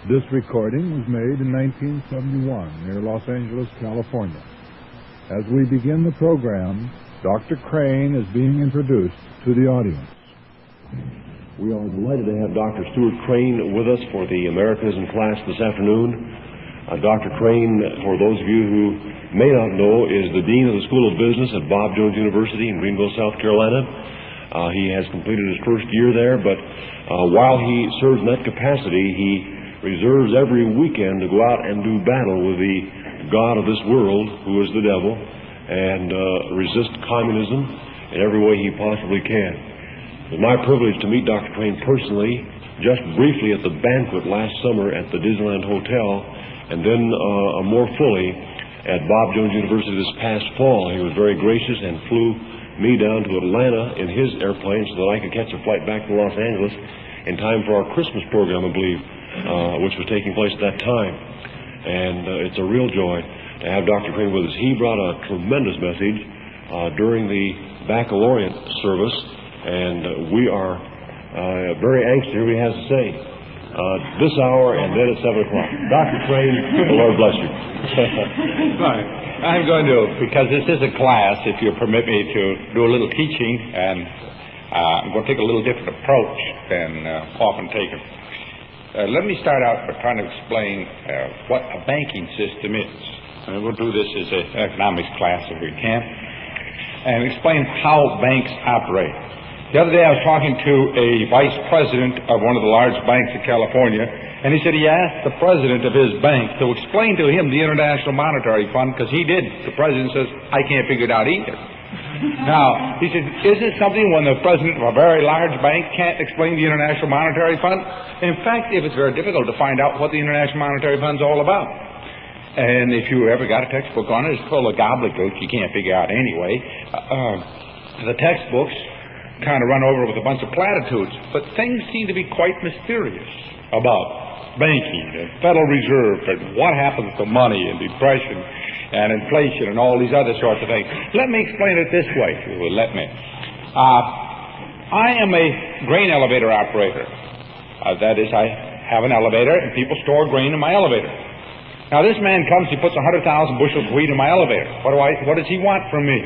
This recording was made in 1971 near Los Angeles, California. As we begin the program, Dr. Crane is being introduced to the audience. We are delighted to have Dr. Stuart Crane with us for the Americas in class this afternoon. Dr. Crane, for those of you who may not know, is the Dean of the School of Business at Bob Jones University in Greenville, South Carolina. He has completed his first year there, but while he serves in that capacity, he reserves every weekend to go out and do battle with the God of this world, who is the devil, and resist communism in every way he possibly can. It was my privilege to meet Dr. Crane personally, just briefly at the banquet last summer at the Disneyland Hotel, and then more fully at Bob Jones University this past fall. He was very gracious and flew me down to Atlanta in his airplane so that I could catch a flight back to Los Angeles in time for our Christmas program, I believe, which was taking place at that time. And it's a real joy to have Dr. Crane with us. He brought a tremendous message during the baccalaureate service, and we are very anxious to hear what he has to say this hour and then at 7 o'clock. Dr. Crane, the Lord bless you. Right. I'm going to, because this is a class, if you'll permit me to do a little teaching, and I'm going to take a little different approach than often taken. Let me start out by trying to explain what a banking system is. And we'll do this as an economics class if we can, and explain how banks operate. The other day I was talking to a vice president of one of the large banks in California, and he said he asked the president of his bank to explain to him the International Monetary Fund, because he did. The president says, I can't figure it out either. Now, he said, is it something when the president of a very large bank can't explain the International Monetary Fund? In fact, it's very difficult to find out what the International Monetary Fund's all about. And if you ever got a textbook on it, it's full of gobbledygook you can't figure out anyway. The textbooks kind of run over with a bunch of platitudes, but things seem to be quite mysterious about banking and Federal Reserve and what happens to money and depression and inflation and all these other sorts of things. Let me explain it this way, if you will let me. I am a grain elevator operator. That is, I have an elevator and people store grain in my elevator. Now this man comes, he puts 100,000 bushels of wheat in my elevator. What does he want from me?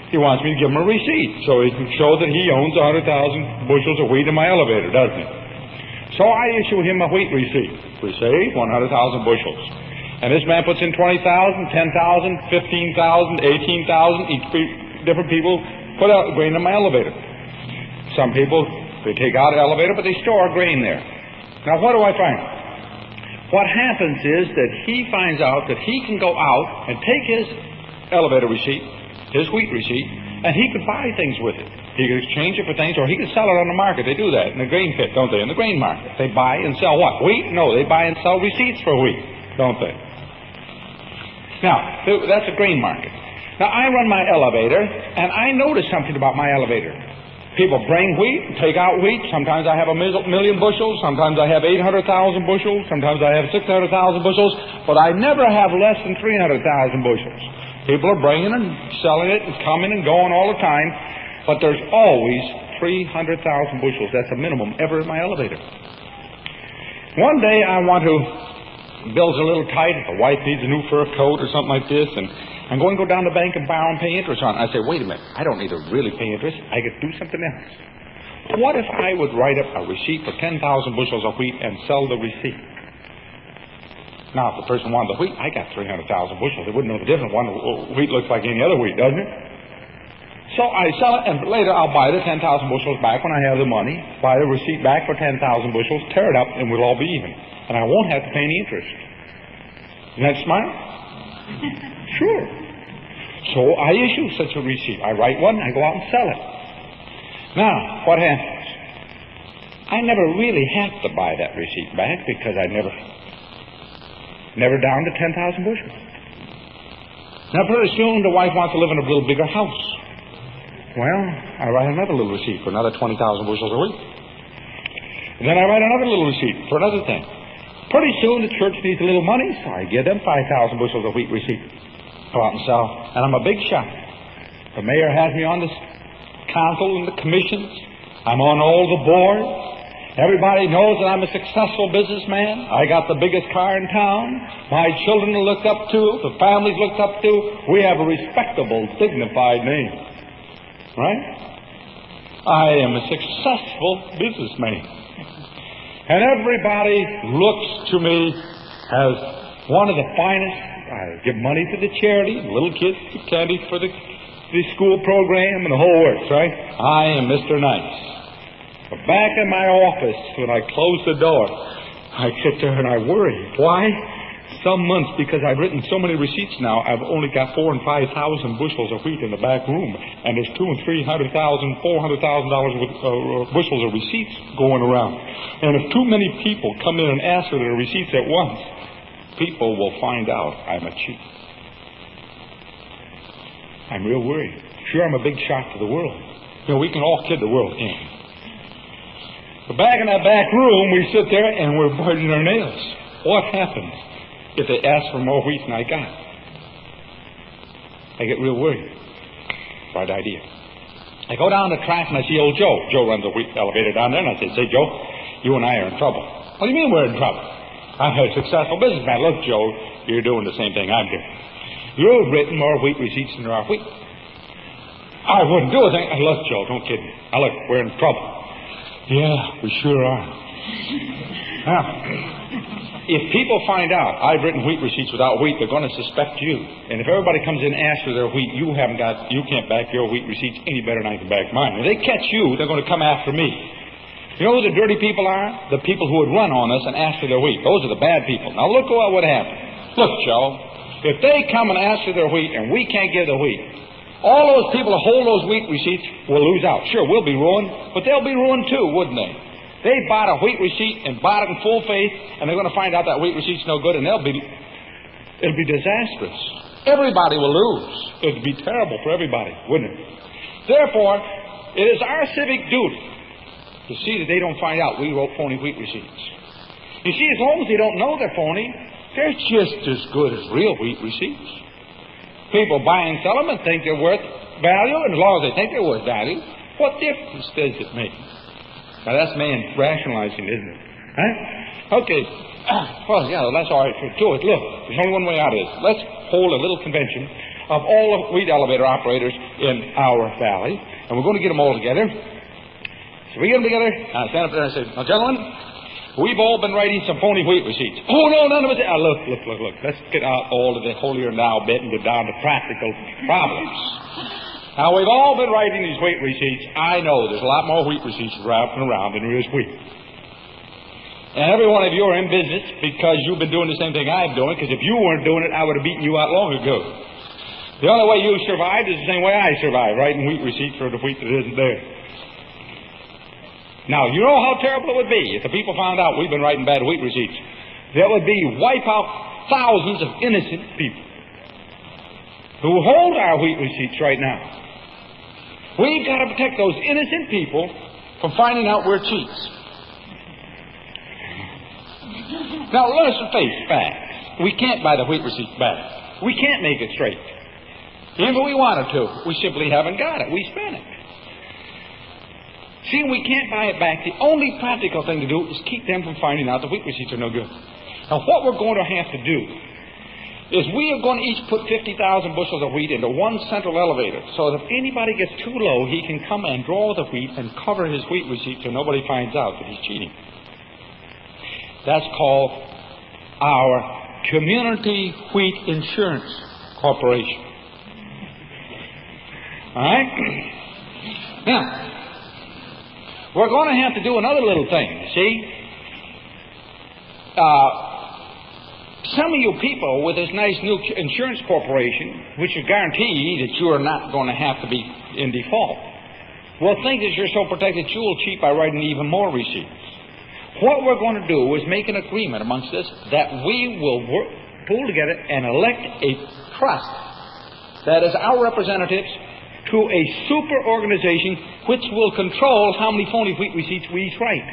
He wants me to give him a receipt so he can show that he owns 100,000 bushels of wheat in my elevator, doesn't he? So I issue him a wheat receipt. We say 100,000 bushels. And this man puts in 20,000, 10,000, 15,000, 18,000. Different people put out grain in my elevator. Some people, they take out an elevator, but they store grain there. Now what do I find? What happens is that he finds out that he can go out and take his elevator receipt, his wheat receipt, and he could buy things with it. He could exchange it for things, or he could sell it on the market. They do that in the grain pit, don't they? In the grain market. They buy and sell what? Wheat? No, they buy and sell receipts for wheat, don't they? Now, that's a grain market. Now, I run my elevator, and I notice something about my elevator. People bring wheat and take out wheat. Sometimes I have 1 million bushels. Sometimes I have 800,000 bushels. Sometimes I have 600,000 bushels. But I never have less than 300,000 bushels. People are bringing and selling it and coming and going all the time. But there's always 300,000 bushels. That's a minimum ever in my elevator. One day I want to, bill's a little tight. The wife needs a new fur coat or something like this, and I'm going to go down to the bank and borrow and pay interest on it. I say, wait a minute, I don't need to really pay interest. I could do something else. What if I would write up a receipt for 10,000 bushels of wheat and sell the receipt? Now, if the person wanted the wheat, I got 300,000 bushels. They wouldn't know the difference. One wheat looks like any other wheat, doesn't it? So I sell it, and later I'll buy the 10,000 bushels back when I have the money, buy the receipt back for 10,000 bushels, tear it up, and we'll all be even. And I won't have to pay any interest. Isn't that smart? Sure. So I issue such a receipt. I write one, I go out and sell it. Now, what happens? I never really have to buy that receipt back because I never down to 10,000 bushels. Now, pretty soon the wife wants to live in a little bigger house. Well, I write another little receipt for another 20,000 bushels a week. And then I write another little receipt for another thing. Pretty soon the church needs a little money, so I give them 5,000 bushels of wheat receipt. Go out and sell. And I'm a big shot. The mayor has me on the council and the commissions. I'm on all the boards. Everybody knows that I'm a successful businessman. I got the biggest car in town. My children are looked up to. The family's looked up to. We have a respectable, dignified name. Right? I am a successful businessman. And everybody looks to me as one of the finest. I give money to the charity, little kids get candy for the school program and the whole works, right? I am Mr. Nice. But back in my office, when I close the door, I sit there and I worry. Why? Some months, because I've written so many receipts now, I've only got 4,000 and 5,000 bushels of wheat in the back room, and there's $200,000 and $300,000, $400,000 bushels of receipts going around. And if too many people come in and ask for their receipts at once, people will find out I'm a cheat. I'm real worried. Sure, I'm a big shock to the world. You know, we can all kid the world, can't we? But back in that back room, we sit there and we're biting our nails. What happens if they ask for more wheat than I got? I get real worried. Right idea. I go down the track and I see old Joe. Joe runs the wheat elevator down there, and I say, Joe, you and I are in trouble. What do you mean we're in trouble? I'm a successful businessman. Look, Joe, you're doing the same thing I'm doing. You've written more wheat receipts than there are wheat. I wouldn't do a thing. Look, Joe, don't kid me. Now, look, we're in trouble. Yeah, we sure are. Now, if people find out I've written wheat receipts without wheat, they're going to suspect you. And if everybody comes in and asks for their wheat, you can't back your wheat receipts any better than I can back mine. If they catch you, they're going to come after me. You know who the dirty people are? The people who would run on us and ask for their wheat. Those are the bad people. Now look what would happen. Look, Joe, if they come and ask for their wheat and we can't give the wheat, all those people who hold those wheat receipts will lose out. Sure, we'll be ruined, but they'll be ruined too, wouldn't they? They bought a wheat receipt and bought it in full faith, and they're going to find out that wheat receipt's no good, and it'll be disastrous. Everybody will lose. It'd be terrible for everybody, wouldn't it? Therefore, it is our civic duty to see that they don't find out we wrote phony wheat receipts. You see, as long as they don't know they're phony, they're just as good as real wheat receipts. People buy and sell them and think they're worth value, and as long as they think they're worth value, what difference does it make? Now, that's man rationalizing, isn't it? Huh? Okay. Well, yeah, that's all right. Do it. Look, there's only one way out of this. Let's hold a little convention of all the wheat elevator operators in our valley, and we're going to get them all together. So we get them together, and I stand up there and I say, now, gentlemen, we've all been writing some phony wheat receipts. Oh, no, none of us. Look. Let's get out all of the holier-now bit and get down to practical problems. Now, we've all been writing these wheat receipts. I know there's a lot more wheat receipts wrapping around than there is wheat. And every one of you are in business because you've been doing the same thing I'm doing, because if you weren't doing it, I would have beaten you out long ago. The only way you survived is the same way I survived, writing wheat receipts for the wheat that isn't there. Now, you know how terrible it would be if the people found out we've been writing bad wheat receipts. That would be wipe out thousands of innocent people who hold our wheat receipts right now. We've got to protect those innocent people from finding out we're cheats. Now, let's face facts. We can't buy the wheat receipts back. We can't make it straight. Even if we wanted to, we simply haven't got it. We spent it. See, we can't buy it back. The only practical thing to do is keep them from finding out the wheat receipts are no good. Now, what we're going to have to do is we are going to each put 50,000 bushels of wheat into one central elevator, so that if anybody gets too low, he can come and draw the wheat and cover his wheat receipt so nobody finds out that he's cheating. That's called our Community Wheat Insurance Corporation. All right? Now, we're going to have to do another little thing, you see. Some of you people with this nice new insurance corporation, which will guarantee that you are not going to have to be in default, will think that you're so protected you will cheat by writing even more receipts. What we're going to do is make an agreement amongst us that we will pull together and elect a trust that is our representatives to a super organization which will control how many phony wheat receipts we each write,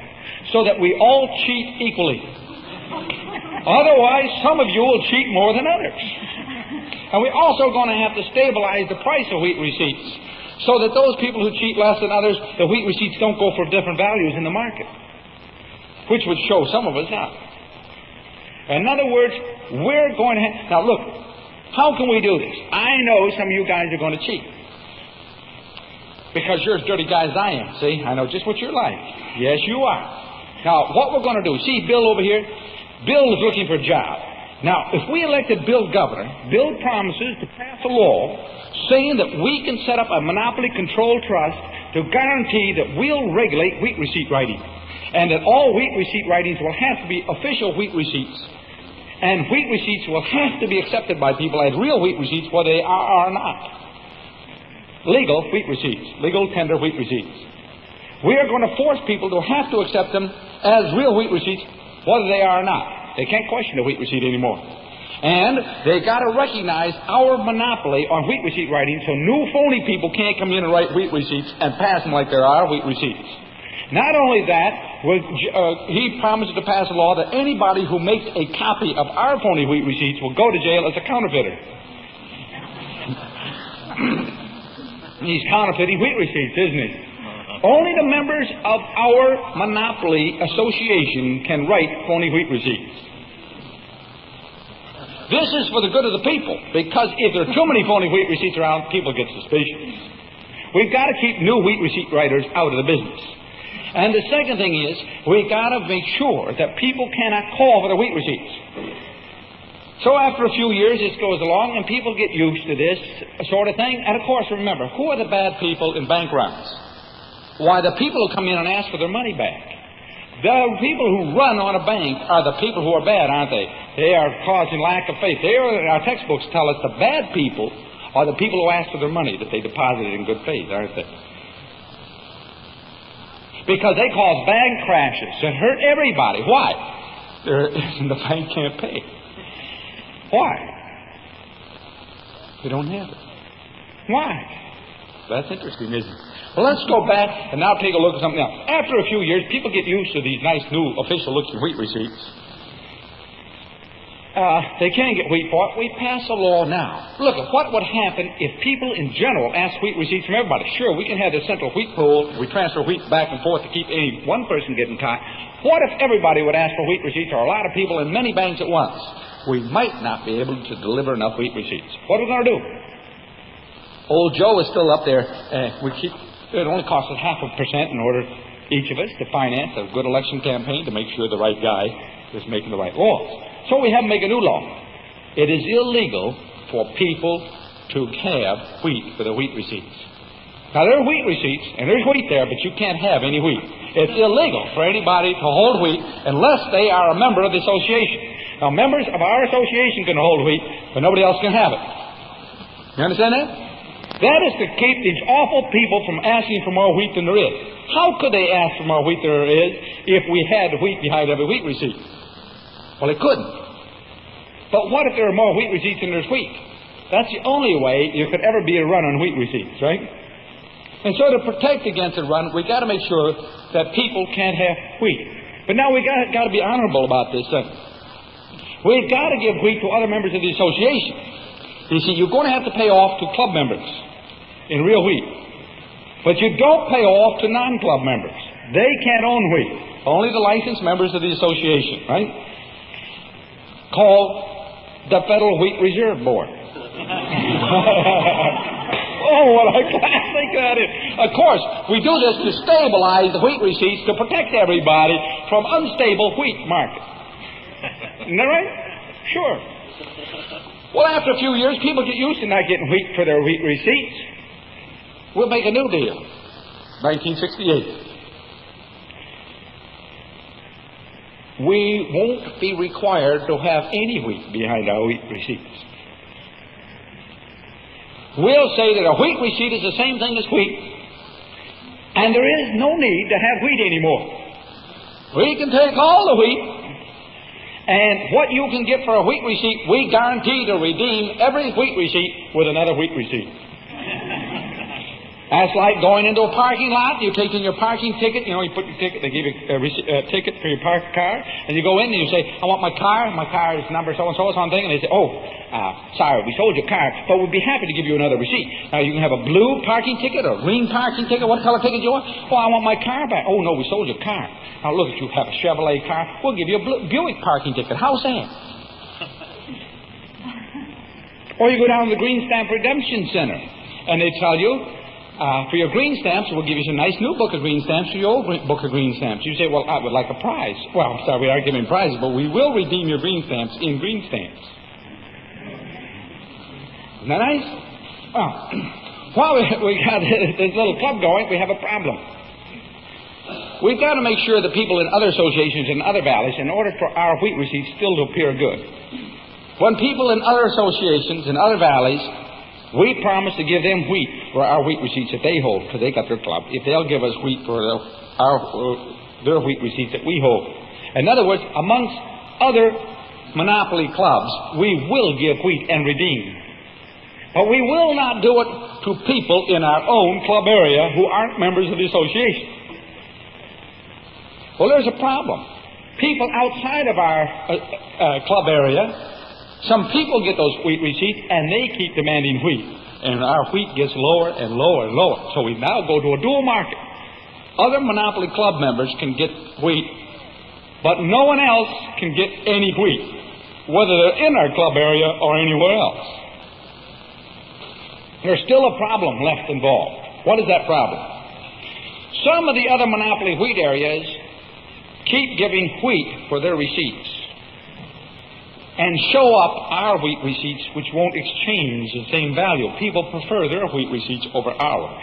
so that we all cheat equally. Otherwise, some of you will cheat more than others. And we're also going to have to stabilize the price of wheat receipts, so that those people who cheat less than others, the wheat receipts don't go for different values in the market. which would show some of us now. In other words, we're going to have... Now, look, how can we do this? I know some of you guys are going to cheat. Because you're as dirty guys as I am, see? I know just what you're like. Yes, you are. Now, what we're going to do, see Bill over here? Bill is looking for a job. Now, if we elected Bill governor, Bill promises to pass a law saying that we can set up a monopoly control trust to guarantee that we'll regulate wheat receipt writing, and that all wheat receipt writings will have to be official wheat receipts, and wheat receipts will have to be accepted by people as real wheat receipts, whether they are or not. Legal wheat receipts, legal tender wheat receipts. We are going to force people to have to accept them as real wheat receipts, whether they are or not. They can't question the wheat receipt anymore. And they got to recognize our monopoly on wheat receipt writing, so new phony people can't come in and write wheat receipts and pass them like there are wheat receipts. Not only that, he promises to pass a law that anybody who makes a copy of our phony wheat receipts will go to jail as a counterfeiter. He's counterfeiting wheat receipts, isn't he? Only the members of our monopoly association can write phony wheat receipts. This is for the good of the people, because if there are too many phony wheat receipts around, people get suspicious. We've got to keep new wheat receipt writers out of the business. And the second thing is, we've got to make sure that people cannot call for their wheat receipts. So after a few years, this goes along, and people get used to this sort of thing. And of course, remember, who are the bad people in bank runs? Why, the people who come in and ask for their money back. The people who run on a bank are the people who are bad, aren't they? They are causing lack of faith. Our textbooks tell us the bad people are the people who ask for their money that they deposited in good faith, aren't they? Because they cause bank crashes and hurt everybody. Why? The bank can't pay. Why? They don't have it. Why? That's interesting, isn't it? Well, let's go back and now take a look at something else. After a few years, people get used to these nice new official-looking wheat receipts. They can't get wheat for it. We pass a law now. Look at what would happen if people in general asked wheat receipts from everybody. Sure, we can have the central wheat pool. We transfer wheat back and forth to keep any one person getting caught. What if everybody would ask for wheat receipts, or a lot of people in many banks at once? We might not be able to deliver enough wheat receipts. What are we going to do? Old Joe is still up there. It only costs us 0.5% in order, each of us, to finance a good election campaign to make sure the right guy is making the right laws. So we have to make a new law. It is illegal for people to have wheat for their wheat receipts. Now, there are wheat receipts, and there's wheat there, but you can't have any wheat. It's illegal for anybody to hold wheat unless they are a member of the association. Now, members of our association can hold wheat, but nobody else can have it. You understand that? That is to keep these awful people from asking for more wheat than there is. How could they ask for more wheat than there is if we had wheat behind every wheat receipt? Well, they couldn't. But what if there are more wheat receipts than there's wheat? That's the only way you could ever be a run on wheat receipts, right? And so to protect against a run, we've got to make sure that people can't have wheat. But now we've got to be honorable about this thing. We've got to give wheat to other members of the association. You see, you're going to have to pay off to club members in real wheat. But you don't pay off to non-club members. They can't own wheat. Only the licensed members of the association, right? Called the Federal Wheat Reserve Board. Oh, what a classic that is. Of course, we do this to stabilize the wheat receipts to protect everybody from unstable wheat market. Isn't that right? Sure. Well, after a few years, people get used to not getting wheat for their wheat receipts. We'll make a new deal. 1968. We won't be required to have any wheat behind our wheat receipts. We'll say that a wheat receipt is the same thing as wheat, and there is no need to have wheat anymore. We can take all the wheat, and what you can get for a wheat receipt, we guarantee to redeem every wheat receipt with another wheat receipt. That's like going into a parking lot. You take in your parking ticket. You know, you put your ticket. They give you a ticket for your parked car, and you go in and you say, "I want my car. My car is number so and so something." And they say, "Oh, sorry, we sold your car, but we'd be happy to give you another receipt." Now you can have a blue parking ticket or a green parking ticket. What color ticket do you want? "Oh, I want my car back." "Oh no, we sold your car." "Now look, you have a Chevrolet car. We'll give you a Buick parking ticket. How's that?" Or you go down to the Green Stamp Redemption Center, and they tell you, for your green stamps, we'll give you some nice new book of green stamps for your old book of green stamps. You say, "Well, I would like a prize." "Well, I'm sorry, we aren't giving prizes, but we will redeem your green stamps in green stamps." Isn't that nice? Well, while we got this little club going, we have a problem. We've got to make sure that people in other associations in other valleys, in order for our wheat receipts still to appear good. When people in other associations in other valleys, we promise to give them wheat for our wheat receipts that they hold, because they got their club, if they'll give us wheat for their wheat receipts that we hold. In other words, amongst other monopoly clubs, we will give wheat and redeem. But we will not do it to people in our own club area who aren't members of the association. Well, there's a problem. People outside of our club area, some people get those wheat receipts and they keep demanding wheat. And our wheat gets lower and lower and lower. So we now go to a dual market. Other monopoly club members can get wheat, but no one else can get any wheat, whether they're in our club area or anywhere else. There's still a problem left involved. What is that problem? Some of the other monopoly wheat areas keep giving wheat for their receipts and show up our wheat receipts, which won't exchange the same value. People prefer their wheat receipts over ours.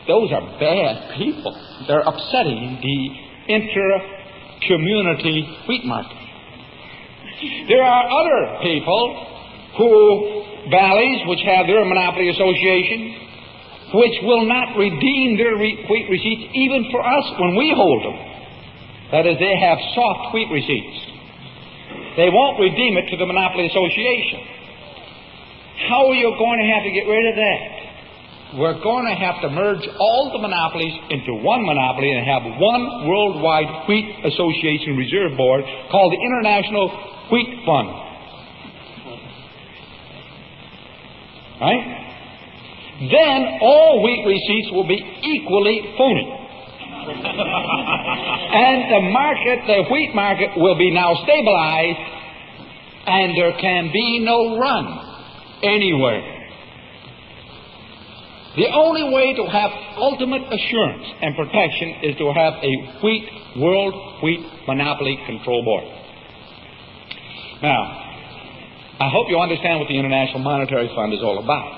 Those are bad people. They're upsetting the inter-community wheat market. There are other people valleys which have their monopoly association, which will not redeem their wheat receipts even for us when we hold them. That is, they have soft wheat receipts. They won't redeem it to the monopoly association. How are you going to have to get rid of that? We're going to have to merge all the monopolies into one monopoly and have one worldwide wheat association reserve board called the International Wheat Fund. Right? Then all wheat receipts will be equally phony. And the wheat market will be now stabilized, and there can be no run anywhere. The only way to have ultimate assurance and protection is to have a world wheat monopoly control board. Now, I hope you understand what the International Monetary Fund is all about.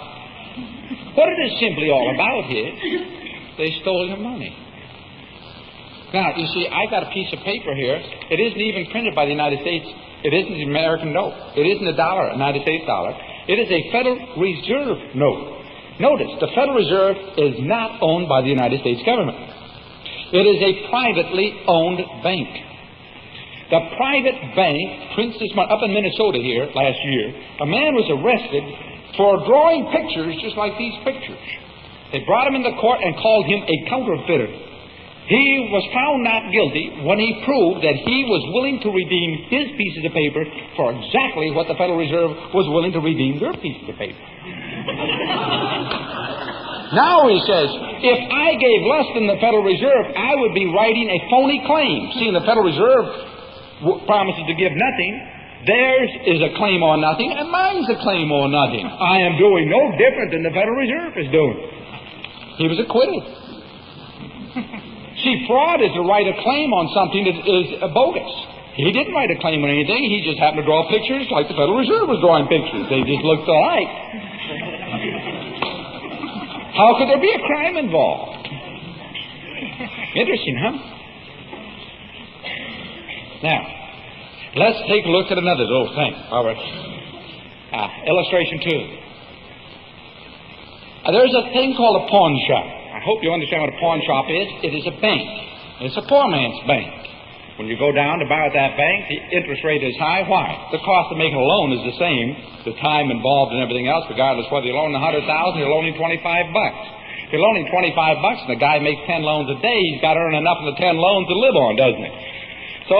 What it is simply all about is they stole your money. Now, you see, I got a piece of paper here. It isn't even printed by the United States. It isn't the American note. It isn't a dollar, a United States dollar. It is a Federal Reserve note. Notice, the Federal Reserve is not owned by the United States government. It is a privately owned bank. The private bank prints this money. Up in Minnesota here last year, a man was arrested for drawing pictures just like these pictures. They brought him into court and called him a counterfeiter. He was found not guilty when he proved that he was willing to redeem his pieces of paper for exactly what the Federal Reserve was willing to redeem their pieces of paper. Now he says, if I gave less than the Federal Reserve, I would be writing a phony claim. Seeing the Federal Reserve promises to give nothing, theirs is a claim on nothing, and mine's a claim on nothing. I am doing no different than the Federal Reserve is doing. He was acquitted. See, fraud is to write a claim on something that is bogus. He didn't write a claim on anything. He just happened to draw pictures like the Federal Reserve was drawing pictures. They just looked alike. How could there be a crime involved? Interesting, huh? Now, let's take a look at another little thing. All right. Illustration 2. There's a thing called a pawn shop. I hope you understand what a pawn shop is. It is a bank. It's a poor man's bank. When you go down to borrow at that bank, the interest rate is high. Why? The cost of making a loan is the same, the time involved and everything else, regardless whether you're loaning $100,000 or you're loaning $25. If you're loaning $25 and the guy makes 10 loans a day, he's got to earn enough of the 10 loans to live on, doesn't he? So,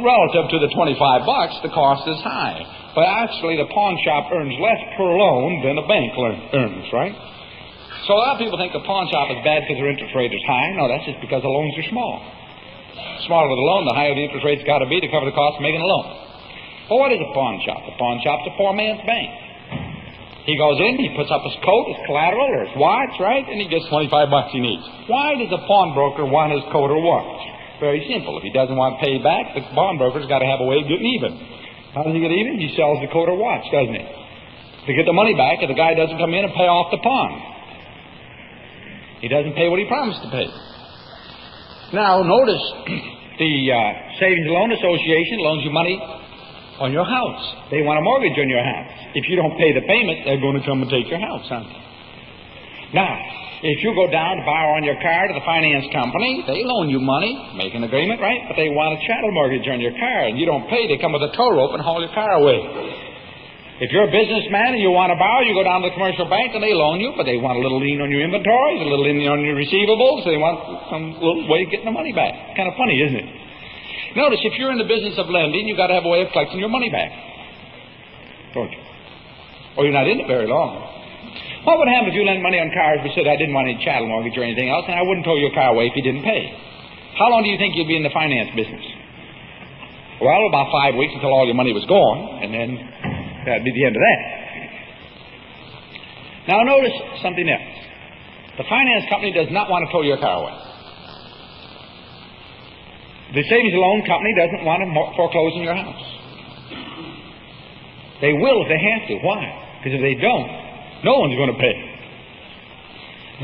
relative to the $25, the cost is high. But actually, the pawn shop earns less per loan than a bank earns, right? So a lot of people think the pawn shop is bad because their interest rate is high. No, that's just because the loans are small. Smaller the loan, the higher the interest rate's got to be to cover the cost of making a loan. Well, what is a pawn shop? A pawn shop's a poor man's bank. He goes in, he puts up his coat, his collateral, or his watch, right? And he gets $25 he needs. Why does a pawnbroker want his coat or watch? Very simple. If he doesn't want to pay back, the pawnbroker's got to have a way of getting even. How does he get even? He sells the coat or watch, doesn't he? To get the money back if the guy doesn't come in and pay off the pawn. He doesn't pay what he promised to pay. Now, notice the Savings and Loan Association loans you money on your house. They want a mortgage on your house. If you don't pay the payment, they're going to come and take your house, aren't they? Now, if you go down to borrow on your car to the finance company, they loan you money, make an agreement, right? But they want a chattel mortgage on your car, and you don't pay, they come with a tow rope and haul your car away. If you're a businessman and you want to borrow, you go down to the commercial bank and they loan you, but they want a little lien on your inventories, a little lien on your receivables. They want some little way of getting the money back. Kind of funny, isn't it? Notice, if you're in the business of lending, you've got to have a way of collecting your money back. Don't you? Or you're not in it very long. What would happen if you lent money on cars but said, I didn't want any chattel mortgage or anything else, and I wouldn't tow your car away if you didn't pay? How long do you think you'd be in the finance business? Well, about 5 weeks until all your money was gone, and then that'd be the end of that. Now notice something else. The finance company does not want to tow your car away. The savings and loan company doesn't want to foreclose on your house. They will if they have to. Why? Because if they don't, no one's going to pay.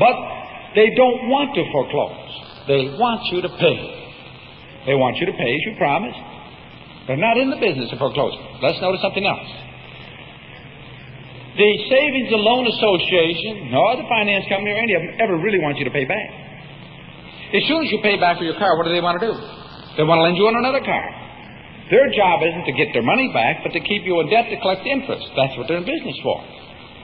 But they don't want to foreclose. They want you to pay. They want you to pay as you promised. They're not in the business of foreclosing. Let's notice something else. The Savings and Loan Association, nor the finance company or any of them ever really want you to pay back. As soon as you pay back for your car, what do they want to do? They want to lend you on another car. Their job isn't to get their money back, but to keep you in debt to collect interest. That's what they're in business for.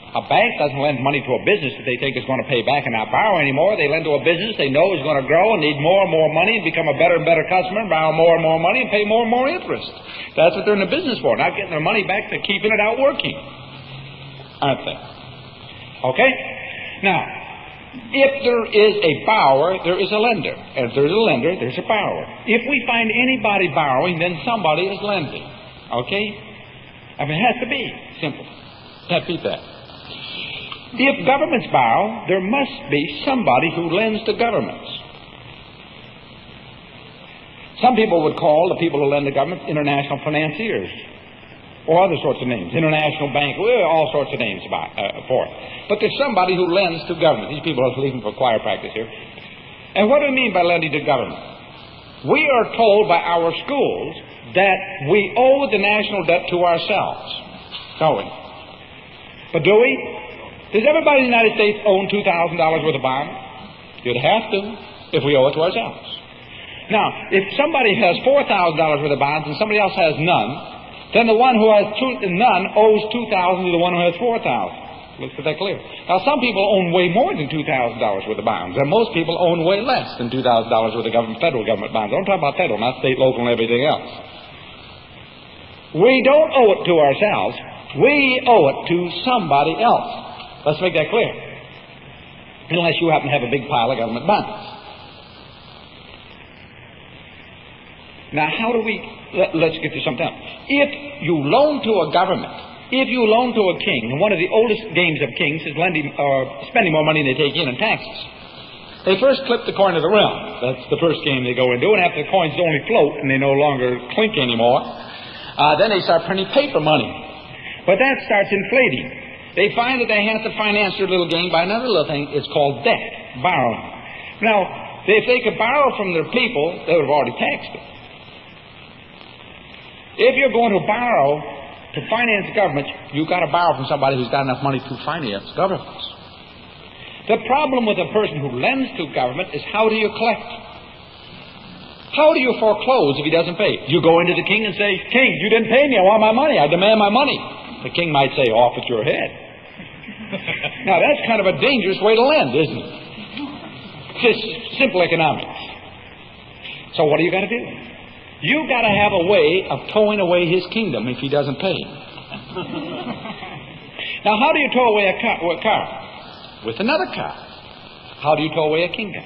A bank doesn't lend money to a business that they think is going to pay back and not borrow anymore. They lend to a business they know is going to grow and need more and more money and become a better and better customer and borrow more and more money and pay more and more interest. That's what they're in the business for, not getting their money back, but keeping it out working. Aren't they? Okay? Now, if there is a borrower, there is a lender. And if there's a lender, there's a borrower. If we find anybody borrowing, then somebody is lending. Okay? I mean, it has to be simple. Can't beat that. If governments borrow, there must be somebody who lends to governments. Some people would call the people who lend to government international financiers, or other sorts of names, international bank, all sorts of names for it. But there's somebody who lends to government. These people are leaving for choir practice here. And what do we mean by lending to government? We are told by our schools that we owe the national debt to ourselves, don't we? But do we? Does everybody in the United States own $2,000 worth of bonds? You'd have to, if we owe it to ourselves. Now, if somebody has $4,000 worth of bonds and somebody else has none, then the one who has none owes $2,000 to the one who has $4,000. Let's get that clear. Now, some people own way more than $2,000 worth of bonds, and most people own way less than $2,000 worth of federal government bonds. I'm talking about federal, not state, local, and everything else. We don't owe it to ourselves. We owe it to somebody else. Let's make that clear. Unless you happen to have a big pile of government bonds. Now, how do we... Let's get to something else. If you loan to a government, if you loan to a king, and one of the oldest games of kings is spending more money than they take in taxes. They first clip the coin of the realm. That's the first game they go into, and after the coins only float and they no longer clink anymore, then they start printing paper money. But that starts inflating. They find that they have to finance their little game by another little thing. It's called debt, borrowing. Now, if they could borrow from their people, they would have already taxed it. If you're going to borrow to finance governments, you've got to borrow from somebody who's got enough money to finance governments. The problem with a person who lends to government is how do you collect? How do you foreclose if he doesn't pay? You go into the king and say, King, you didn't pay me. I want my money. I demand my money. The king might say, off with your head. Now, that's kind of a dangerous way to lend, isn't it? Just simple economics. So what do you got to do? You got to have a way of towing away his kingdom if he doesn't pay. Now, how do you tow away a car? With another car. How do you tow away a kingdom?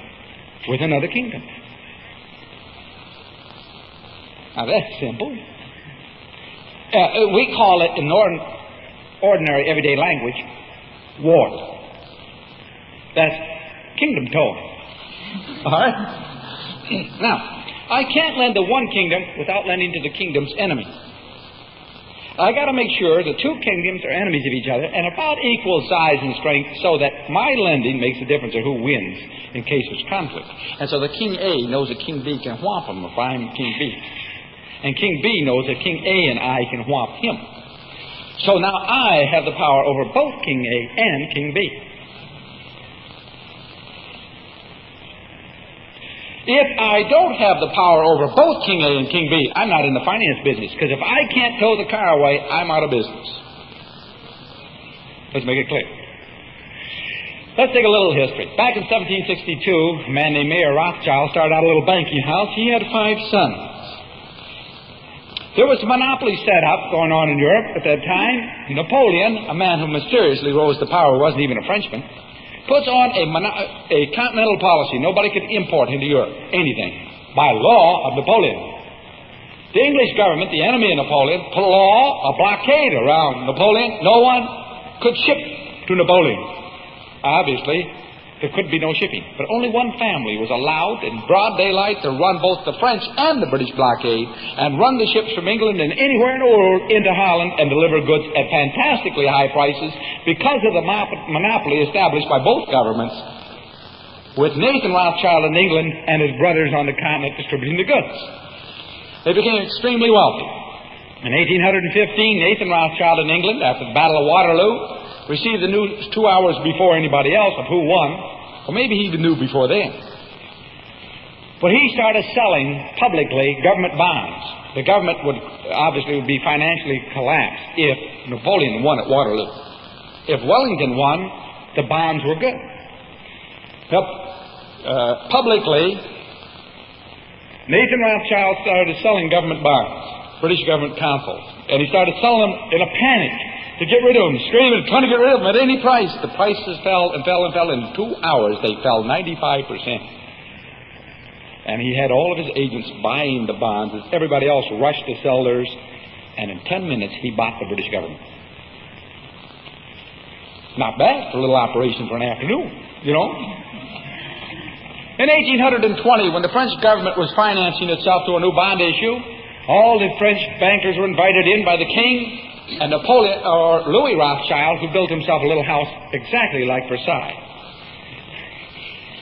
With another kingdom. Now, that's simple. We call it, in ordinary everyday language, war. That's kingdom towing. All right? Now, I can't lend to one kingdom without lending to the kingdom's enemy. I got to make sure the two kingdoms are enemies of each other and about equal size and strength, so that my lending makes a difference of who wins in case there's conflict. And so the King A knows that King B can whomp him if I'm King B. And King B knows that King A and I can whomp him. So now I have the power over both King A and King B. If I don't have the power over both King A and King B, I'm not in the finance business, because if I can't tow the car away, I'm out of business. Let's make it clear. Let's take a little history. Back in 1762, a man named Mayer Rothschild started out a little banking house. He had 5 sons. There was a monopoly set up going on in Europe at that time. Napoleon, a man who mysteriously rose to power, wasn't even a Frenchman, puts on a continental policy. Nobody could import into Europe anything by law of Napoleon. The English government, the enemy of Napoleon, put a law, a blockade around Napoleon. No one could ship to Napoleon. Obviously, there could be no shipping. But only one family was allowed in broad daylight to run both the French and the British blockade and run the ships from England and anywhere in the world into Holland and deliver goods at fantastically high prices because of the monopoly established by both governments, with Nathan Rothschild in England and his brothers on the continent distributing the goods. They became extremely wealthy. In 1815, Nathan Rothschild in England, after the Battle of Waterloo, received the news 2 hours before anybody else of who won. Or maybe he even knew before then. But he started selling publicly government bonds. The government would be financially collapsed if Napoleon won at Waterloo. If Wellington won, the bonds were good. Now, publicly, Nathan Rothschild started selling government bonds, British government consols, and he started selling them in a panic to get rid of them, screaming, trying to get rid of them at any price. The prices fell and fell and fell. In 2 hours, they fell 95%. And he had all of his agents buying the bonds as everybody else rushed to sell theirs. And in 10 minutes, he bought the British government. Not bad for a little operation for an afternoon, you know. In 1820, when the French government was financing itself to a new bond issue, all the French bankers were invited in by the king. And Napoleon, or Louis Rothschild, who built himself a little house exactly like Versailles,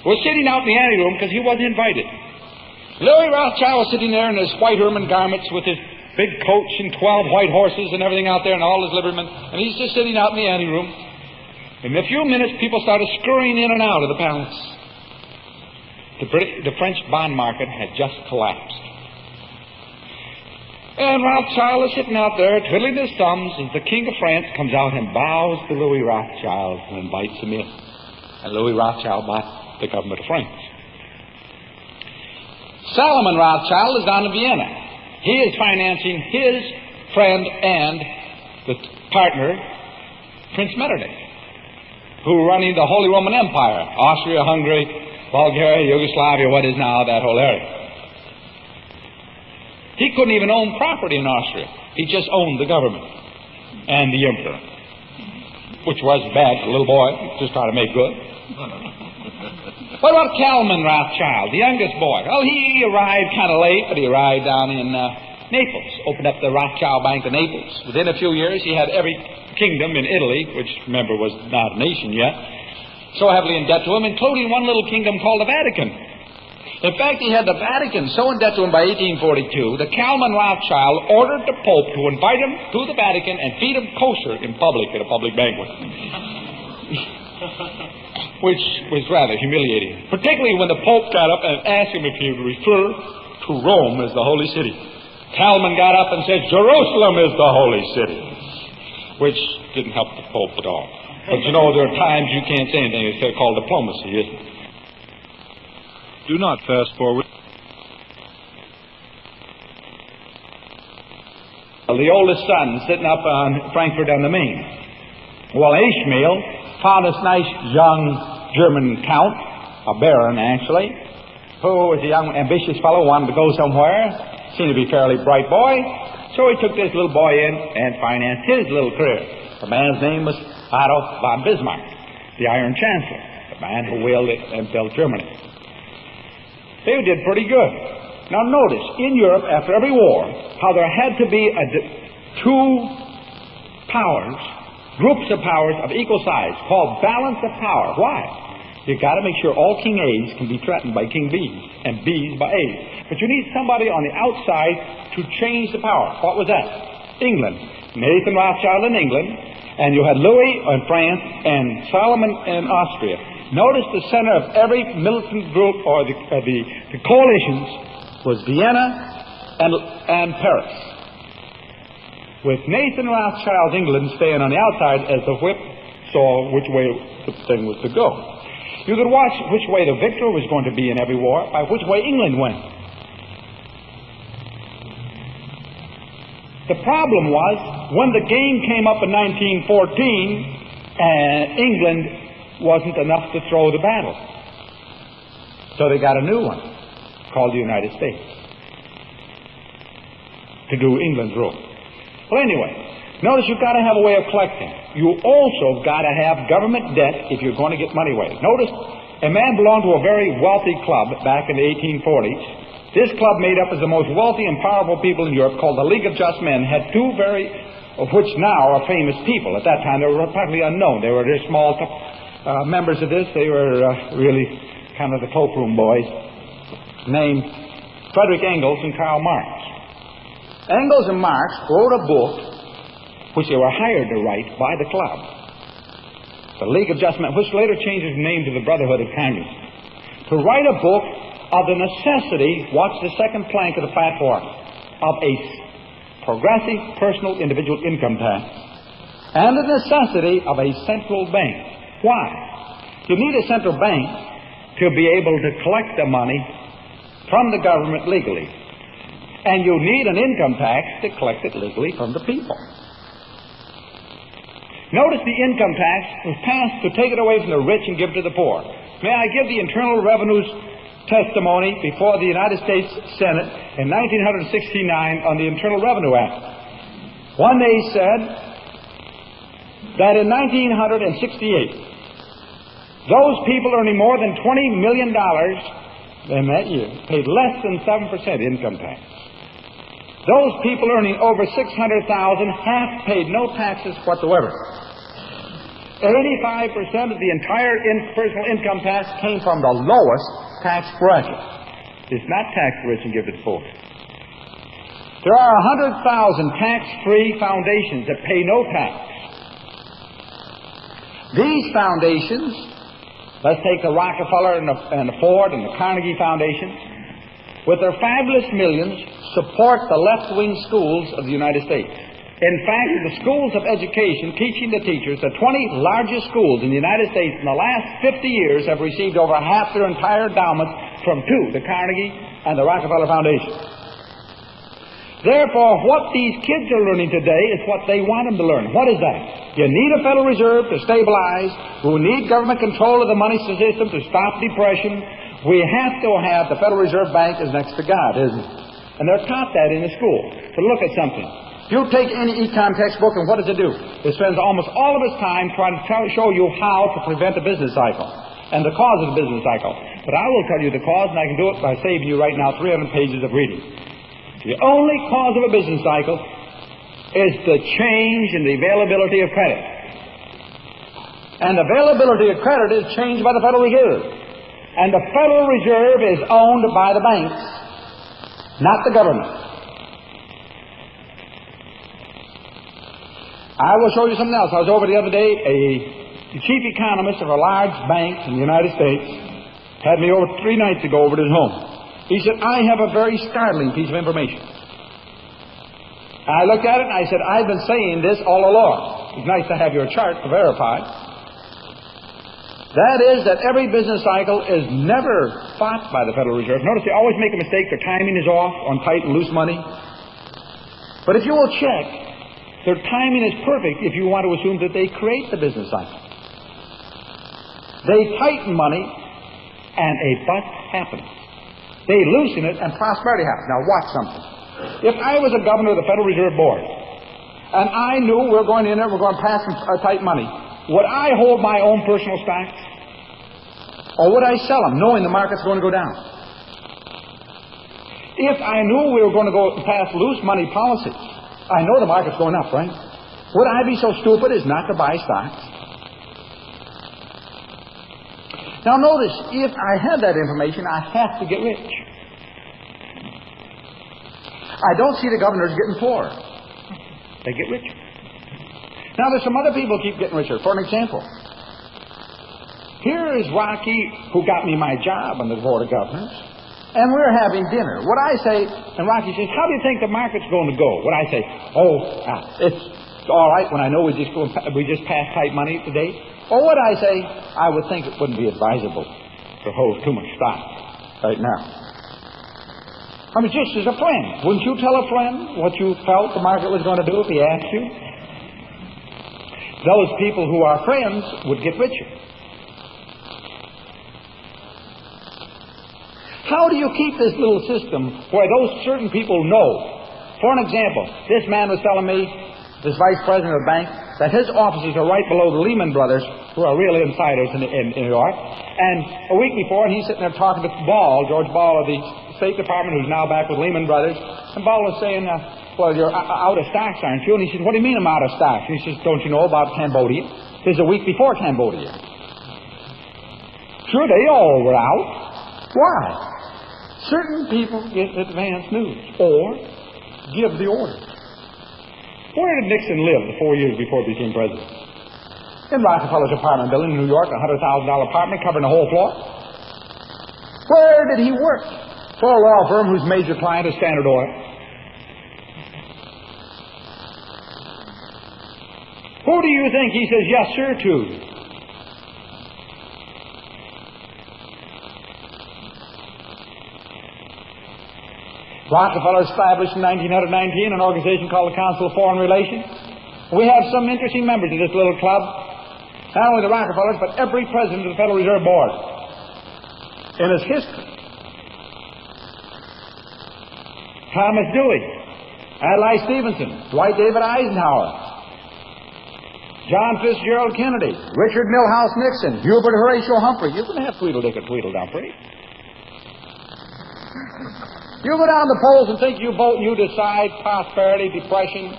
was sitting out in the anteroom because he wasn't invited. Louis Rothschild was sitting there in his white ermine garments with his big coach and 12 white horses and everything out there and all his liverymen, and he's just sitting out in the anteroom. In a few minutes, people started scurrying in and out of the palace. The French bond market had just collapsed. And Rothschild is sitting out there twiddling his thumbs as the King of France comes out and bows to Louis Rothschild and invites him in. And Louis Rothschild bought the government of France. Salomon Rothschild is down in Vienna. He is financing his friend and the partner, Prince Metternich, who are running the Holy Roman Empire, Austria, Hungary, Bulgaria, Yugoslavia, what is now that whole area. He couldn't even own property in Austria. He just owned the government and the emperor, which was bad for a little boy, just trying to make good. What about Calvin Rothschild, the youngest boy? Well, he arrived kind of late, but he arrived down in Naples, opened up the Rothschild Bank in Naples. Within a few years, he had every kingdom in Italy, which, remember, was not a nation yet, so heavily in debt to him, including one little kingdom called the Vatican. In fact, he had the Vatican so in debt to him by 1842 that Calvin Rothschild ordered the Pope to invite him to the Vatican and feed him kosher in public at a public banquet. Which was rather humiliating, particularly when the Pope got up and asked him if he would refer to Rome is the holy city. Calvin got up and said, Jerusalem is the holy city, which didn't help the Pope at all. But you know, there are times you can't say anything. It's called diplomacy, isn't it? Do not fast forward. The oldest son sitting up on Frankfurt on the Main. Well, Ishmael found this nice young German count, a baron actually, who was a young ambitious fellow, wanted to go somewhere, seemed to be a fairly bright boy, so he took this little boy in and financed his little career. The man's name was Otto von Bismarck, the Iron Chancellor, the man who wielded and built Germany. They did pretty good. Now notice, in Europe, after every war, how there had to be two powers, groups of powers of equal size, called balance of power. Why? You've got to make sure all King A's can be threatened by King B's, and B's by A's. But you need somebody on the outside to change the power. What was that? England. Nathan Rothschild in England, and you had Louis in France, and Solomon in Austria. Notice the center of every militant group, or the coalitions, was Vienna and Paris, with Nathan Rothschild's England staying on the outside as the whip saw which way the thing was to go. You could watch which way the victor was going to be in every war by which way England went. The problem was, when the game came up in 1914, England wasn't enough to throw the battle. So they got a new one, called the United States, to do England's role. Well, anyway, notice you've got to have a way of collecting. You also got to have government debt if you're going to get money away. Notice, a man belonged to a very wealthy club back in the 1840s. This club, made up of the most wealthy and powerful people in Europe, called the League of Just Men, had two which now are famous people. At that time, they were practically unknown. They were just small members of this. They were really kind of the cloakroom boys, named Frederick Engels and Karl Marx. Engels and Marx wrote a book which they were hired to write by the club, the League of Just Men, which later changed its name to the Brotherhood of Kindness, to write a book of the necessity, watch the second plank of the platform, of a progressive personal individual income tax, and the necessity of a central bank. Why? You need a central bank to be able to collect the money from the government legally. And you need an income tax to collect it legally from the people. Notice the income tax was passed to take it away from the rich and give it to the poor. May I give the Internal Revenue's testimony before the United States Senate in 1969 on the Internal Revenue Act. One, they said that in 1968, those people earning more than $20 million in that year paid less than 7% income tax. Those people earning over $600,000 half paid no taxes whatsoever. 85% of the entire personal income tax came from the lowest tax bracket. It's not tax rich and give it to poor. There are 100,000 tax-free foundations that pay no tax. These foundations, let's take the Rockefeller and the Ford and the Carnegie Foundation, with their fabulous millions, support the left-wing schools of the United States. In fact, the schools of education teaching the teachers, the 20 largest schools in the United States in the last 50 years have received over half their entire endowment from two, the Carnegie and the Rockefeller Foundation. Therefore, what these kids are learning today is what they want them to learn. What is that? You need a Federal Reserve to stabilize. We need government control of the money system to stop depression. We have to have the Federal Reserve Bank is next to God, isn't it? And they're taught that in the school. But look at something. You take any econ textbook, and what does it do? It spends almost all of its time trying to show you how to prevent a business cycle and the cause of the business cycle. But I will tell you the cause, and I can do it by saving you right now 300 pages of reading. The only cause of a business cycle is the change in the availability of credit. And availability of credit is changed by the Federal Reserve. And the Federal Reserve is owned by the banks, not the government. I will show you something else. I was over the other day. The chief economist of a large bank in the United States had me over 3 nights ago over at his home. He said, I have a very startling piece of information. I looked at it and I said, I've been saying this all along. It's nice to have your chart to verify. That is that every business cycle is never fought by the Federal Reserve. Notice they always make a mistake. Their timing is off on tight and loose money. But if you will check, their timing is perfect if you want to assume that they create the business cycle. They tighten money and a bust happens. They loosen it and prosperity happens. Now watch something. If I was a governor of the Federal Reserve Board and I knew we're going in there, we're going to pass some tight money, would I hold my own personal stocks? Or would I sell them, knowing the market's going to go down? If I knew we were going to go pass loose money policies, I know the market's going up, right? Would I be so stupid as not to buy stocks? Now notice, if I had that information, I have to get rich. I don't see the governors getting poorer. They get richer. Now, there's some other people who keep getting richer. For an example, here is Rocky, who got me my job on the Board of Governors, and we're having dinner. What I say, and Rocky says, how do you think the market's going to go? What I say, it's all right when I know we just passed tight money today. Or what I say, I would think it wouldn't be advisable to hold too much stock right now. I mean, just as a friend, wouldn't you tell a friend what you felt the market was going to do if he asked you? Those people who are friends would get richer. How do you keep this little system where those certain people know? For an example, this man was telling me, this vice president of the bank, that his offices are right below the Lehman Brothers, who are real insiders in New York. And a week before, he's sitting there talking to Ball, George Ball of the State Department, who's now back with Lehman Brothers. And Ball was saying, well, you're out of stocks, aren't you? And he said, what do you mean I'm out of stocks? And he says, don't you know about Cambodia? This is a week before Cambodia. Sure, they all were out. Why? Certain people get advance news or give the order. Where did Nixon live the 4 years before he became president? In Rockefeller's apartment building in New York, a $100,000 apartment covering the whole floor. Where did he work? For a law firm whose major client is Standard Oil. Who do you think he says yes, sir, to? Rockefeller established in 1919 an organization called the Council of Foreign Relations. We have some interesting members of this little club. Not only the Rockefellers, but every president of the Federal Reserve Board in its history. Thomas Dewey, Adlai Stevenson, Dwight David Eisenhower, John Fitzgerald Kennedy, Richard Milhouse Nixon, Hubert Horatio Humphrey. You can have Tweedledee or Tweedledumphrey. You go down the polls and think you vote and you decide prosperity, depression.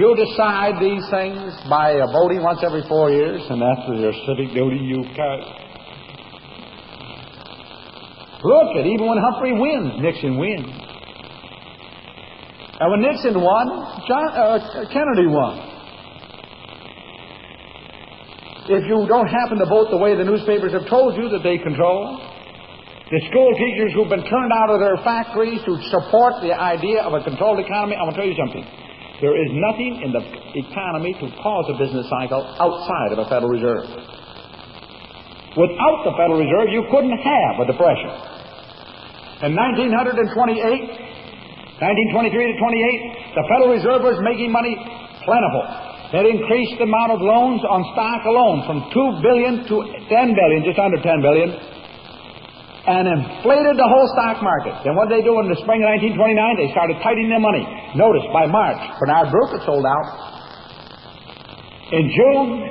You decide these things by voting once every 4 years, and that's your civic duty. Look at even when Humphrey wins, Nixon wins. And when Nixon won, Kennedy won. If you don't happen to vote the way the newspapers have told you that they control, the school teachers who've been turned out of their factories to support the idea of a controlled economy, I'm going to tell you something. There is nothing in the economy to cause a business cycle outside of a Federal Reserve. Without the Federal Reserve, you couldn't have a depression. In 1923 to 28, the Federal Reserve was making money plentiful. It increased the amount of loans on stock alone from $2 billion to $10 billion, just under $10 billion. And inflated the whole stock market. Then what did they do in the spring of 1929? They started tightening their money. Notice, by March, Bernard Group had sold out. In June,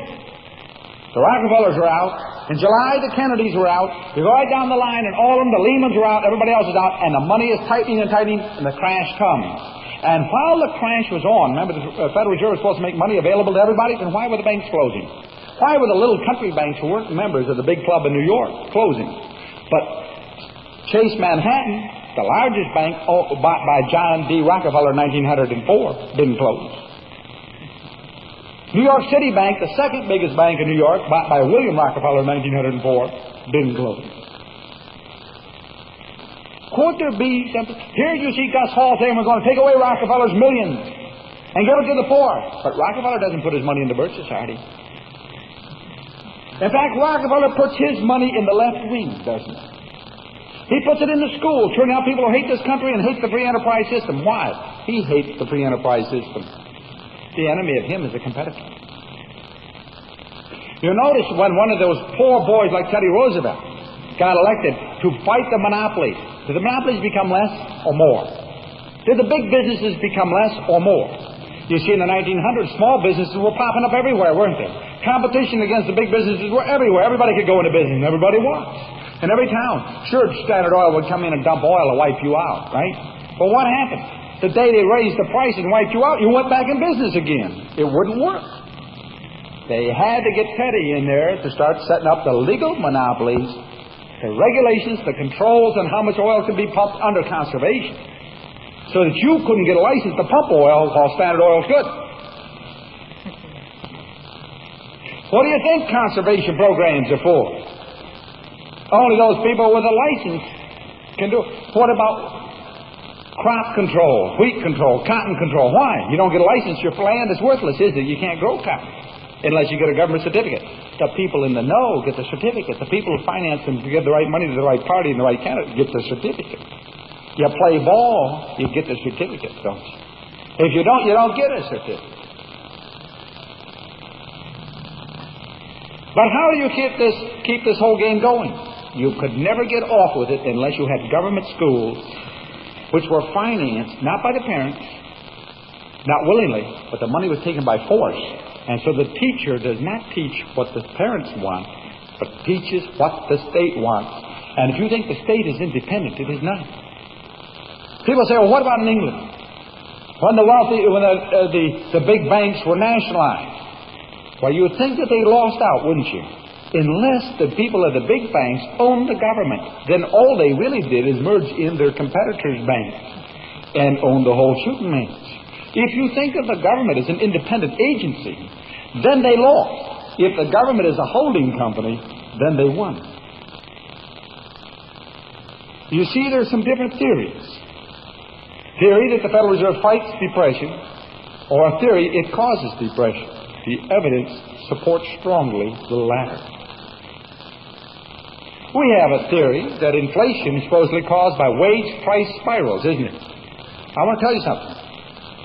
the Rockefellers were out. In July, the Kennedys were out. You go right down the line, and all of them, the Lehmans were out, everybody else is out, and the money is tightening and tightening, and the crash comes. And while the crash was on, remember the Federal Reserve was supposed to make money available to everybody, then why were the banks closing? Why were the little country banks who weren't members of the big club in New York closing? But Chase Manhattan, the largest bank bought by John D. Rockefeller in 1904, didn't close. New York City Bank, the second biggest bank in New York, bought by William Rockefeller in 1904, didn't close. Could there be something? Here you see Gus Hall saying we're going to take away Rockefeller's millions and give it to the poor. But Rockefeller doesn't put his money in the Birch Society. In fact, Rockefeller puts his money in the left wing, doesn't he? He puts it in the schools, turning out people who hate this country and hate the free enterprise system. Why? He hates the free enterprise system. The enemy of him is the competitor. You notice when one of those poor boys like Teddy Roosevelt got elected to fight the monopolies, did the monopolies become less or more? Did the big businesses become less or more? You see, in the 1900s, small businesses were popping up everywhere, weren't they? Competition against the big businesses were everywhere. Everybody could go into business, and everybody was. In every town. Sure, Standard Oil would come in and dump oil and wipe you out, right? But what happened? The day they raised the price and wiped you out, you went back in business again. It wouldn't work. They had to get Teddy in there to start setting up the legal monopolies, the regulations, the controls on how much oil could be pumped under conservation, so that you couldn't get a license to pump oil while Standard Oil could. What do you think conservation programs are for? Only those people with a license can do it. What about crop control, wheat control, cotton control? Why? You don't get a license, your land is worthless, is it? You can't grow cotton unless you get a government certificate. The people in the know get the certificate. The people who finance them to give the right money to the right party and the right candidate get the certificate. You play ball, you get the certificate, don't you? If you don't get a certificate. But how do you keep this whole game going? You could never get off with it unless you had government schools which were financed not by the parents, not willingly, but the money was taken by force. And so the teacher does not teach what the parents want, but teaches what the state wants. And if you think the state is independent, it is not. People say, well, what about in England? When the big banks were nationalized. Well, you would think that they lost out, wouldn't you? Unless the people of the big banks owned the government, then all they really did is merge in their competitors' banks and own the whole shooting match. If you think of the government as an independent agency, then they lost. If the government is a holding company, then they won. You see, there's some different theories. Theory that the Federal Reserve fights depression, or a theory it causes depression. The evidence supports strongly the latter. We have a theory that inflation is supposedly caused by wage price spirals, isn't it? I want to tell you something.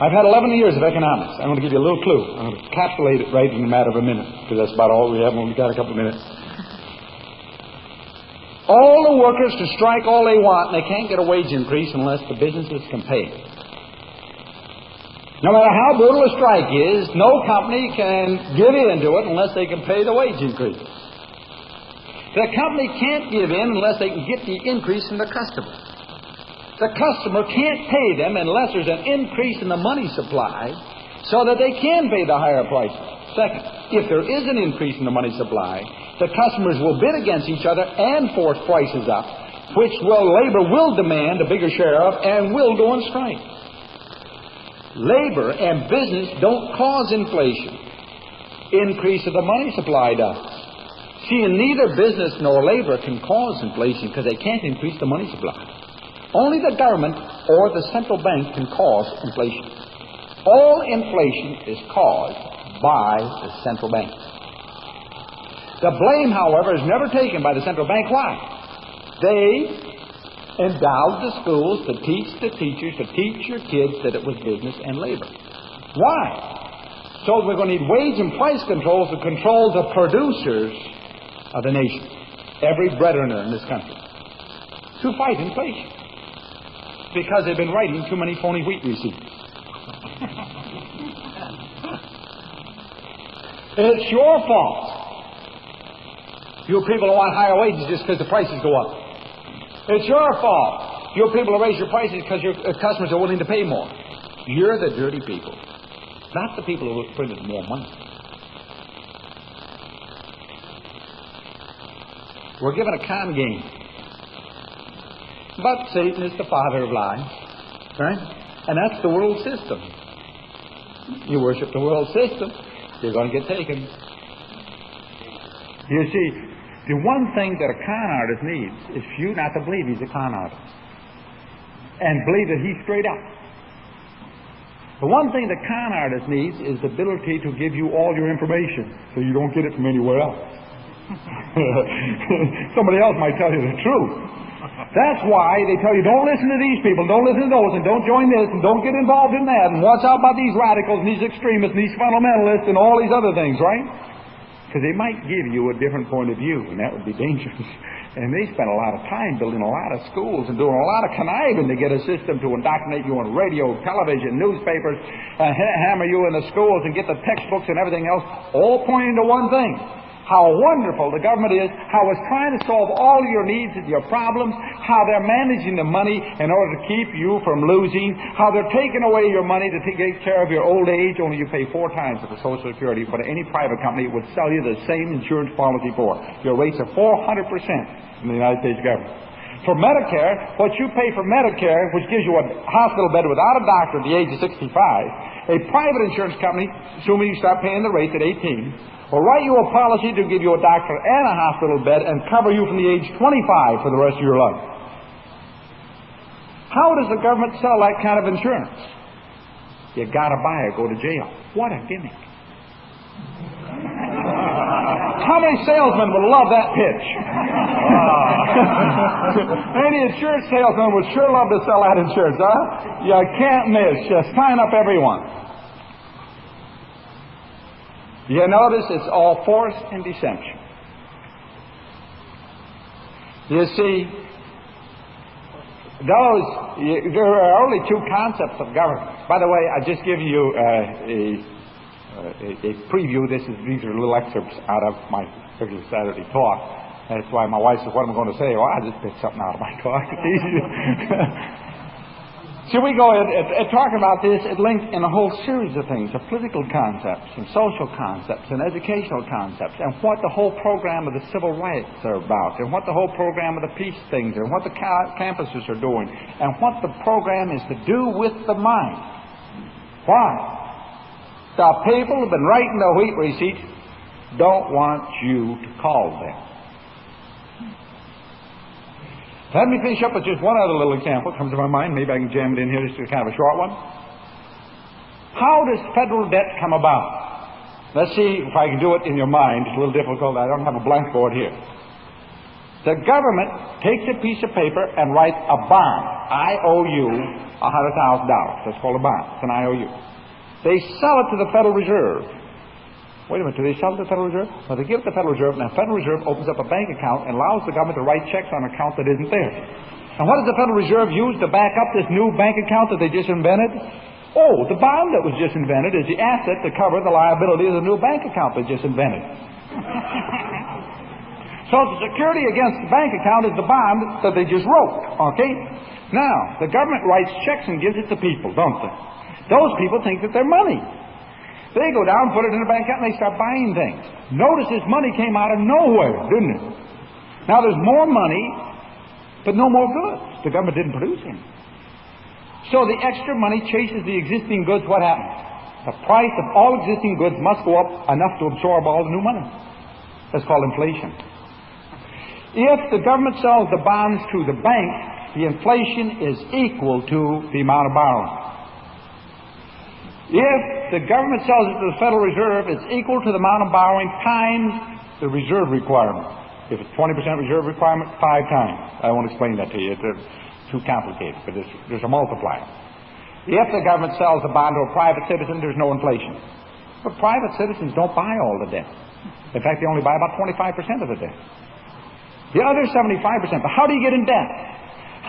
I've had 11 years of economics. I'm going to give you a little clue. I'm going to encapsulate it right in a matter of a minute, because that's about all we have when we've got a couple of minutes. All the workers can strike all they want, and they can't get a wage increase unless the businesses can pay. No matter how brutal a strike is, no company can give in to it unless they can pay the wage increase. The company can't give in unless they can get the increase from the customer. The customer can't pay them unless there's an increase in the money supply so that they can pay the higher prices. Second, if there is an increase in the money supply, the customers will bid against each other and force prices up, which labor will demand a bigger share of and will go on strike. Labor and business don't cause inflation. Increase of the money supply does. See, neither business nor labor can cause inflation because they can't increase the money supply. Only the government or the central bank can cause inflation. All inflation is caused by the central bank. The blame, however, is never taken by the central bank. Why? They endowed the schools to teach the teachers to teach your kids that it was business and labor. Why? So we're going to need wage and price controls to control the producers of the nation, every breadwinner in this country, to fight inflation, because they've been writing too many phony wheat receipts. It's your fault. You people who want higher wages just because the prices go up. It's your fault. You people who raise your prices because your customers are willing to pay more. You're the dirty people, not the people who printed more money. We're given a con game. But Satan is the father of lies, right? And that's the world system. You worship the world system, you're going to get taken. You see, the one thing that a con artist needs is for you not to believe he's a con artist. and believe that he's straight up. The one thing the con artist needs is the ability to give you all your information so you don't get it from anywhere else. Somebody else might tell you the truth. That's why they tell you, don't listen to these people, don't listen to those, and don't join this, and don't get involved in that, and watch out about these radicals, and these extremists, and these fundamentalists, and all these other things, right? Because they might give you a different point of view, and that would be dangerous. And they spend a lot of time building a lot of schools and doing a lot of conniving to get a system to indoctrinate you on radio, television, newspapers, and hammer you in the schools and get the textbooks and everything else, all pointing to one thing: how wonderful the government is, how it's trying to solve all your needs and your problems, how they're managing the money in order to keep you from losing, how they're taking away your money to take care of your old age, only you pay 4 times of the Social Security what any private company would sell you the same insurance policy for. Your rates are 400% in the United States government. For Medicare, what you pay for Medicare, which gives you a hospital bed without a doctor at the age of 65, a private insurance company, assuming you start paying the rates at 18, will write you a policy to give you a doctor and a hospital bed and cover you from the age 25 for the rest of your life. How does the government sell that kind of insurance? You gotta buy it, go to jail. What a gimmick. How many salesmen would love that pitch? Any insurance salesman would sure love to sell that insurance, huh? You can't miss. Just sign up everyone. You notice it's all force and deception. You see, there are only 2 concepts of government. By the way, I just give you a preview. These are little excerpts out of my regular Saturday talk. That's why my wife says, what am I going to say? Well, I just picked something out of my talk. It's easy. So we go at talking about this at length in a whole series of things, of political concepts and social concepts and educational concepts, and what the whole program of the civil rights are about, and what the whole program of the peace things are, and what the campuses are doing, and what the program is to do with the mind. Why? The people who've been writing the wheat receipts don't want you to call them. Let me finish up with just one other little example. It comes to my mind. Maybe I can jam it in here. This is kind of a short one. How does federal debt come about? Let's see if I can do it in your mind. It's a little difficult. I don't have a blackboard here. The government takes a piece of paper and writes a bond. I owe you $100,000. That's called a bond. It's an IOU. They sell it to the Federal Reserve. Wait a minute, do they sell it to the Federal Reserve? Well, they give it to the Federal Reserve, and the Federal Reserve opens up a bank account and allows the government to write checks on an account that isn't there. And what does the Federal Reserve use to back up this new bank account that they just invented? Oh, the bond that was just invented is the asset to cover the liability of the new bank account they just invented. So the security against the bank account is the bond that they just wrote, okay? Now, the government writes checks and gives it to people, don't they? Those people think that they're money. They go down, put it in a bank account, and they start buying things. Notice this money came out of nowhere, didn't it? Now there's more money, but no more goods. The government didn't produce any. So the extra money chases the existing goods. What happens? The price of all existing goods must go up enough to absorb all the new money. That's called inflation. If the government sells the bonds to the bank, the inflation is equal to the amount of borrowing. If the government sells it to the Federal Reserve, it's equal to the amount of borrowing times the reserve requirement. If it's 20% reserve requirement, 5 times. I won't explain that to you. It's too complicated, but there's a multiplier. If the government sells a bond to a private citizen, there's no inflation. But private citizens don't buy all the debt. In fact, they only buy about 25% of the debt. The other 75%. But how do you get in debt?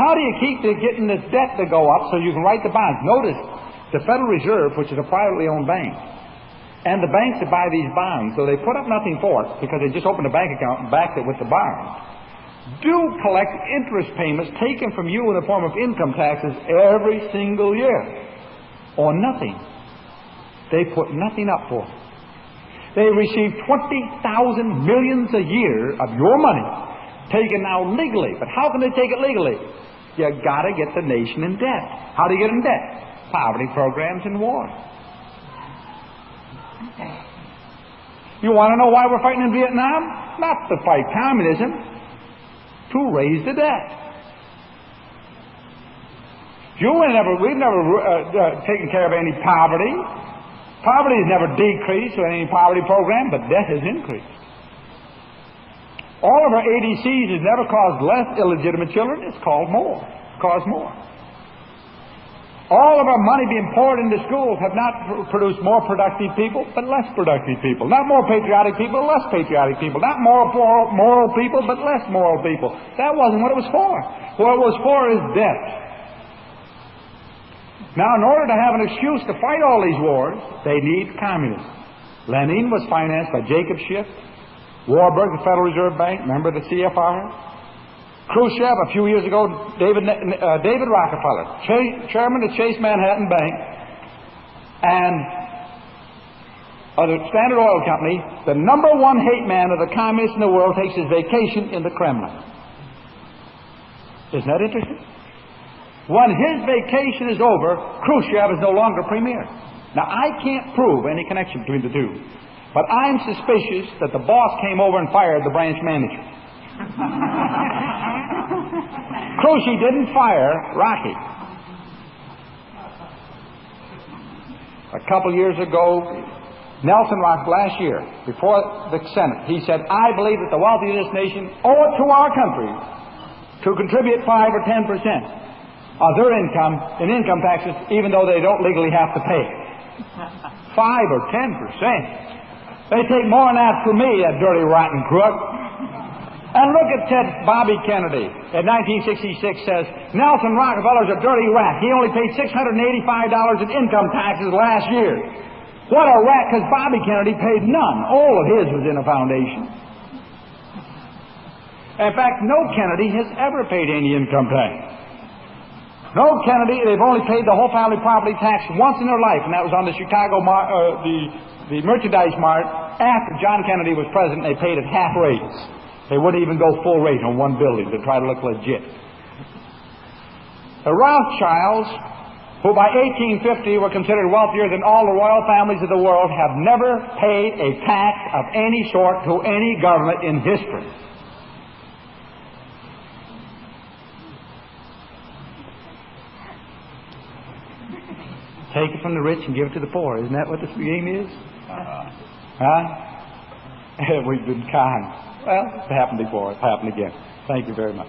How do you keep getting this debt to go up so you can write the bonds? Notice, the Federal Reserve, which is a privately owned bank, and the banks that buy these bonds, so they put up nothing for it because they just opened a bank account and backed it with the bonds, do collect interest payments taken from you in the form of income taxes every single year. Or nothing. They put nothing up for it. They receive 20,000 millions a year of your money, taken now legally. But how can they take it legally? You got to get the nation in debt. How do you get in debt? Poverty programs and war. You want to know why we're fighting in Vietnam? Not to fight communism, to raise the debt. We've never taken care of any poverty. Poverty has never decreased with any poverty program, but debt has increased. All of our ADCs has never caused less illegitimate children. It's caused more. All of our money being poured into schools have not produced more productive people, but less productive people. Not more patriotic people, less patriotic people. Not more moral people, but less moral people. That wasn't what it was for. What it was for is debt. Now, in order to have an excuse to fight all these wars, they need communism. Lenin was financed by Jacob Schiff, Warburg, the Federal Reserve Bank, member of the CFR, Khrushchev, a few years ago, David Rockefeller, chairman of Chase Manhattan Bank, and of the Standard Oil Company, the number one hate man of the communists in the world takes his vacation in the Kremlin. Isn't that interesting? When his vacation is over, Khrushchev is no longer premier. Now, I can't prove any connection between the two, but I'm suspicious that the boss came over and fired the branch manager. Khrushchev didn't fire Rocky. A couple years ago, Nelson Rock, last year, before the Senate, he said, I believe that the wealthy of this nation owe it to our country to contribute 5 or 10% of their income in income taxes, even though they don't legally have to pay. 5 or 10%. They take more than that from me, that dirty, rotten crook. And look at Bobby Kennedy in 1966 says, Nelson Rockefeller's a dirty rat. He only paid $685 in income taxes last year. What a rat, because Bobby Kennedy paid none. All of his was in a foundation. In fact, no Kennedy has ever paid any income tax. No Kennedy, they've only paid the whole family property tax once in their life, and that was on the Chicago the merchandise mart. After John Kennedy was president, they paid at half rates. They wouldn't even go full rate on one building to try to look legit. The Rothschilds, who by 1850 were considered wealthier than all the royal families of the world, have never paid a tax of any sort to any government in history. Take it from the rich and give it to the poor. Isn't that what the game is? We've been kind. Well, it happened before. It happened again. Thank you very much.